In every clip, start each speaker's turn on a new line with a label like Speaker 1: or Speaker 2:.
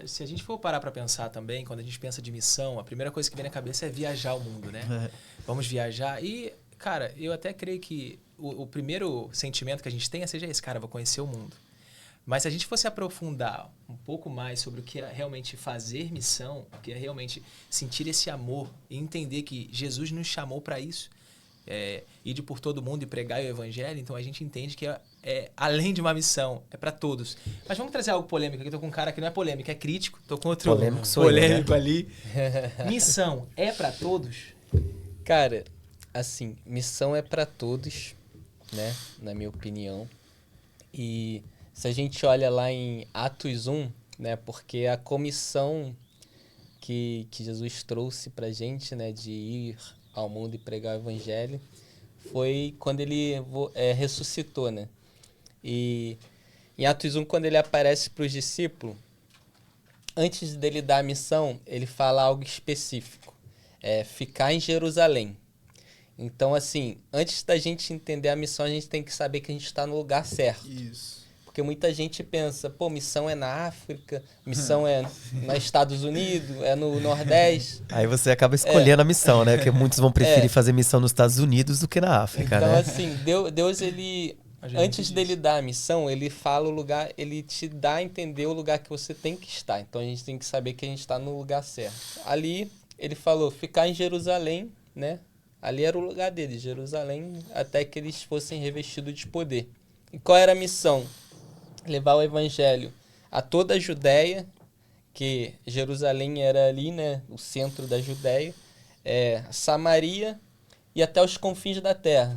Speaker 1: se a gente for parar para pensar também, quando a gente pensa de missão, a primeira coisa que vem na cabeça é viajar o mundo, né? Vamos viajar. E, cara, eu até creio que o primeiro sentimento que a gente tenha seja esse, cara, vou conhecer o mundo. Mas se a gente fosse aprofundar um pouco mais sobre o que é realmente fazer missão, o que é realmente sentir esse amor e entender que Jesus nos chamou para isso, ir por todo mundo e pregar o evangelho, então a gente entende que além de uma missão, é para todos. Mas vamos trazer algo polêmico aqui. Tô com um cara que não é polêmico, é crítico. Tô com outro polêmico ali. Missão é para todos?
Speaker 2: Cara, assim, missão é para todos, né? Na minha opinião. E se a gente olha lá em Atos 1, né? Porque a comissão que Jesus trouxe pra gente, né? De ir ao mundo e pregar o evangelho, foi quando ele ressuscitou, né? E em Atos 1, quando ele aparece para os discípulos, antes dele dar a missão, ele fala algo específico. Ficar em Jerusalém. Então, assim, antes da gente entender a missão, a gente tem que saber que a gente está no lugar certo.
Speaker 3: Isso.
Speaker 2: Porque muita gente pensa, missão é na África, missão é nos Estados Unidos, é no Nordeste.
Speaker 4: Aí você acaba escolhendo a missão, né? Porque muitos vão preferir fazer missão nos Estados Unidos do que na África,
Speaker 2: então,
Speaker 4: né?
Speaker 2: Então, assim, Deus, ele... Antes dele dar a missão, ele fala o lugar, ele te dá a entender o lugar que você tem que estar. Então, a gente tem que saber que a gente está no lugar certo. Ali, ele falou, ficar em Jerusalém, né? Ali era o lugar deles, Jerusalém, até que eles fossem revestidos de poder. E qual era a missão? Levar o evangelho a toda a Judéia, que Jerusalém era ali, né, o centro da Judéia, Samaria e até os confins da terra.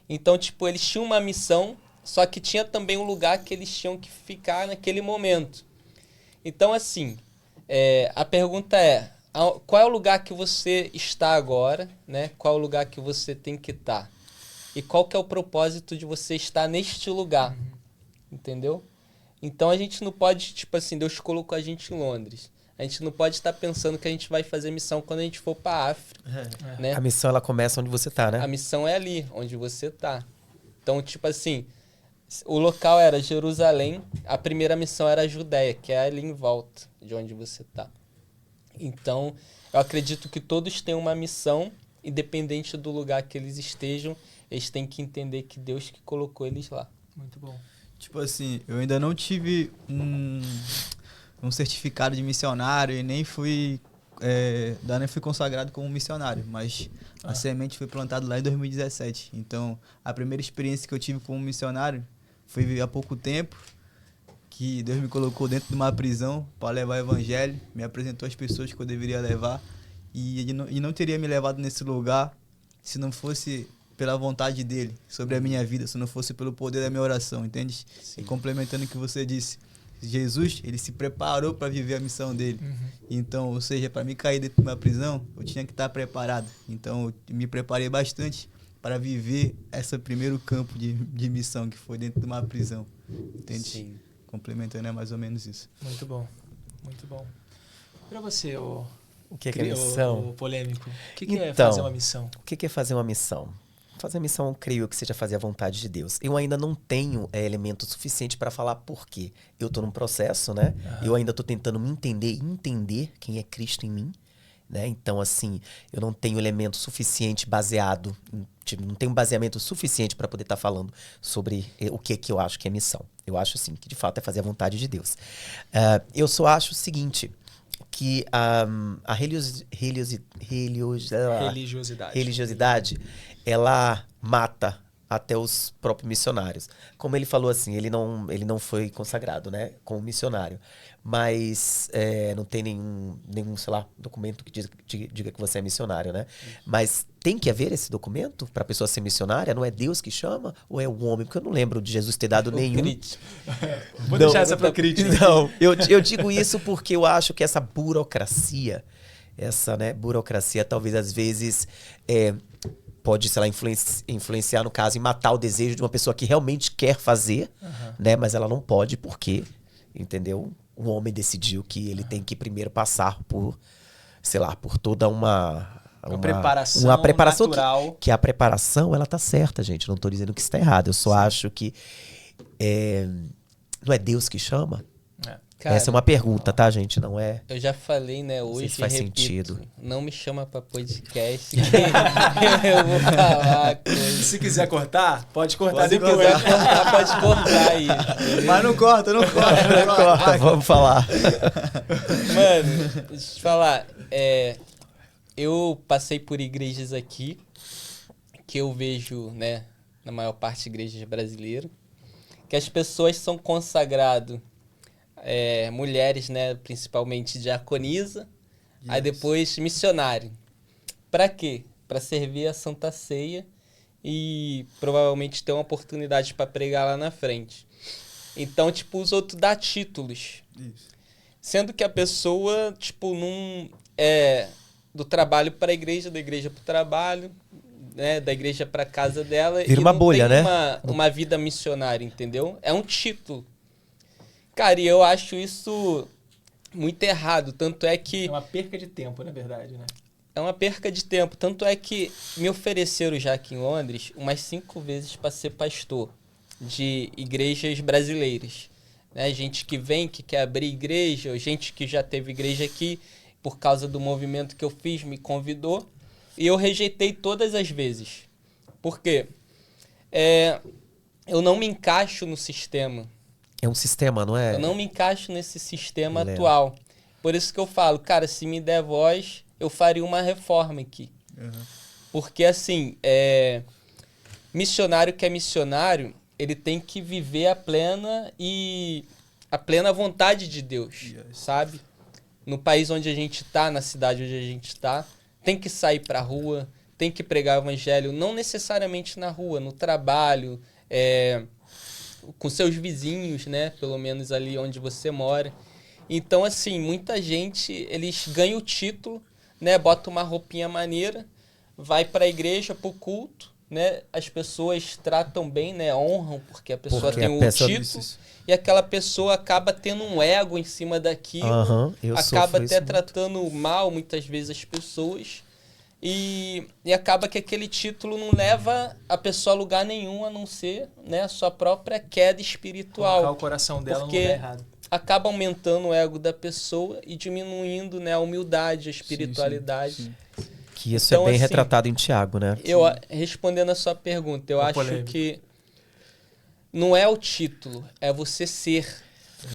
Speaker 2: Então, tipo, eles tinham uma missão, só que tinha também um lugar que eles tinham que ficar naquele momento. Então, assim, a pergunta é, qual é o lugar que você está agora, né? Qual é o lugar que você tem que estar? E qual que é o propósito de você estar neste lugar? Entendeu? Então a gente não pode, tipo assim, Deus colocou a gente em Londres. A gente não pode estar pensando que a gente vai fazer missão quando a gente for para África. Né?
Speaker 4: A missão, ela começa onde você tá, né?
Speaker 2: A missão é ali, onde você tá. Então, tipo assim, o local era Jerusalém, a primeira missão era a Judéia, que é ali em volta de onde você tá. Então, eu acredito que todos têm uma missão, independente do lugar que eles estejam, eles têm que entender que Deus que colocou eles lá.
Speaker 1: Muito bom.
Speaker 3: Tipo assim, eu ainda não tive um certificado de missionário e nem fui consagrado como missionário, mas a semente foi plantada lá em 2017. Então, a primeira experiência que eu tive como missionário foi há pouco tempo, que Deus me colocou dentro de uma prisão para levar o evangelho, me apresentou as pessoas que eu deveria levar e não teria me levado nesse lugar se não fosse pela vontade dele sobre a minha vida, se não fosse pelo poder da minha oração, entende?
Speaker 2: Sim.
Speaker 3: E complementando o que você disse, Jesus, ele se preparou para viver a missão dele. Então, ou seja, para mim cair dentro de uma prisão, eu tinha que estar preparado. Então, eu me preparei bastante para viver esse primeiro campo de missão, que foi dentro de uma prisão, entende?
Speaker 2: Sim.
Speaker 3: Complementando, é mais ou menos isso.
Speaker 1: Muito bom, muito bom. Para você, o
Speaker 4: que é missão?
Speaker 1: O polêmico, o que é
Speaker 4: Então,
Speaker 1: fazer uma missão?
Speaker 4: O que é fazer uma missão? Fazer a missão, eu creio que seja fazer a vontade de Deus. Eu ainda não tenho elemento suficiente para falar por quê. Eu estou num processo, né? Eu ainda estou tentando me entender e entender quem é Cristo em mim, né? Então, assim, eu não tenho elemento suficiente baseado, não tenho baseamento suficiente para poder estar falando sobre o que eu acho que é missão. Eu acho, assim, que de fato é fazer a vontade de Deus. Eu só acho o seguinte, que a religiosidade, ela mata até os próprios missionários. Como ele falou assim, ele não foi consagrado, né, como missionário, mas não tem nenhum, sei lá, documento que diga que você é missionário, né? Mas tem que haver esse documento para a pessoa ser missionária? Não é Deus que chama ou é o homem? Porque eu não lembro de Jesus ter dado nenhum.
Speaker 1: Vou deixar essa para crítica.
Speaker 4: Não, eu digo isso porque eu acho que essa burocracia, burocracia talvez às vezes pode, sei lá, influenciar, no caso, em matar o desejo de uma pessoa que realmente quer fazer, né? Mas ela não pode porque, entendeu? O homem decidiu que ele tem que primeiro passar por, sei lá, por toda uma preparação
Speaker 1: natural.
Speaker 4: Que a preparação, ela tá certa, gente. Eu não tô dizendo que está errado. Eu só acho que não é Deus que chama.
Speaker 2: Cara,
Speaker 4: Essa é uma pergunta, tá, gente? Não é...
Speaker 2: eu já falei, né?
Speaker 4: sei
Speaker 2: Hoje
Speaker 4: se faz
Speaker 2: repito,
Speaker 4: sentido.
Speaker 2: não me chama pra podcast que eu vou falar coisa.
Speaker 1: Se quiser cortar, pode cortar
Speaker 3: Pode
Speaker 2: Se
Speaker 1: depois.
Speaker 2: quiser cortar, pode cortar aí.
Speaker 3: Mas não corta, não corta.
Speaker 4: Corta, vamos falar.
Speaker 2: Mano, deixa eu te falar. Eu passei por igrejas aqui que eu vejo, né, na maior parte igrejas brasileiras, que as pessoas são consagradas, mulheres, né, principalmente diaconisa, aí depois missionário. Pra quê? Pra servir a Santa Ceia e provavelmente ter uma oportunidade pra pregar lá na frente. Então, tipo, os outros dão títulos.
Speaker 3: Isso.
Speaker 2: Sendo que a pessoa, tipo, não é do trabalho para a igreja, da igreja para o trabalho, né, da igreja para casa dela.
Speaker 4: Vira
Speaker 2: e
Speaker 4: uma
Speaker 2: não
Speaker 4: bolha,
Speaker 2: tem
Speaker 4: né?
Speaker 2: uma vida missionária, entendeu? É um título. Cara, e eu acho isso muito errado. Tanto é que...
Speaker 1: É uma perca de tempo, na verdade, né?
Speaker 2: É uma perca de tempo. Tanto é que me ofereceram já aqui em Londres umas 5 vezes para ser pastor de igrejas brasileiras. Né? Gente que vem, que quer abrir igreja, gente que já teve igreja aqui, por causa do movimento que eu fiz, me convidou. E eu rejeitei todas as vezes. Por quê? Eu não me encaixo no sistema.
Speaker 4: É um sistema, não é?
Speaker 2: Eu não me encaixo nesse sistema
Speaker 4: Léo.
Speaker 2: atual. Por isso que eu falo, cara, se me der voz, eu faria uma reforma aqui. Porque, assim, missionário que é missionário, ele tem que viver a plena vontade de Deus, sabe? No país onde a gente tá, na cidade onde a gente tá, tem que sair pra rua, tem que pregar o evangelho, não necessariamente na rua, no trabalho, com seus vizinhos, né? Pelo menos ali onde você mora. Então, assim, muita gente, eles ganham o título, né? Bota uma roupinha maneira, vai pra igreja, pro culto, né? As pessoas tratam bem, né? Honram, porque a pessoa
Speaker 4: Porque
Speaker 2: tem
Speaker 4: a
Speaker 2: um
Speaker 4: pessoa-
Speaker 2: título. E aquela pessoa acaba tendo um ego em cima daquilo.
Speaker 4: Eu
Speaker 2: Acaba
Speaker 4: sofro
Speaker 2: até
Speaker 4: isso muito.
Speaker 2: tratando mal, muitas vezes, as pessoas. E acaba que aquele título não leva a pessoa a lugar nenhum, a não ser, né, a sua própria queda espiritual.
Speaker 1: Colocar o coração dela no
Speaker 2: Porque
Speaker 1: lugar errado.
Speaker 2: acaba aumentando o ego da pessoa e diminuindo, né, a humildade, a espiritualidade.
Speaker 3: Sim.
Speaker 4: Que isso
Speaker 2: Então,
Speaker 4: é bem
Speaker 2: assim,
Speaker 4: retratado em Tiago, né?
Speaker 2: Respondendo a sua pergunta, eu
Speaker 1: Uma
Speaker 2: acho
Speaker 1: polêmica.
Speaker 2: que não é o título, é você ser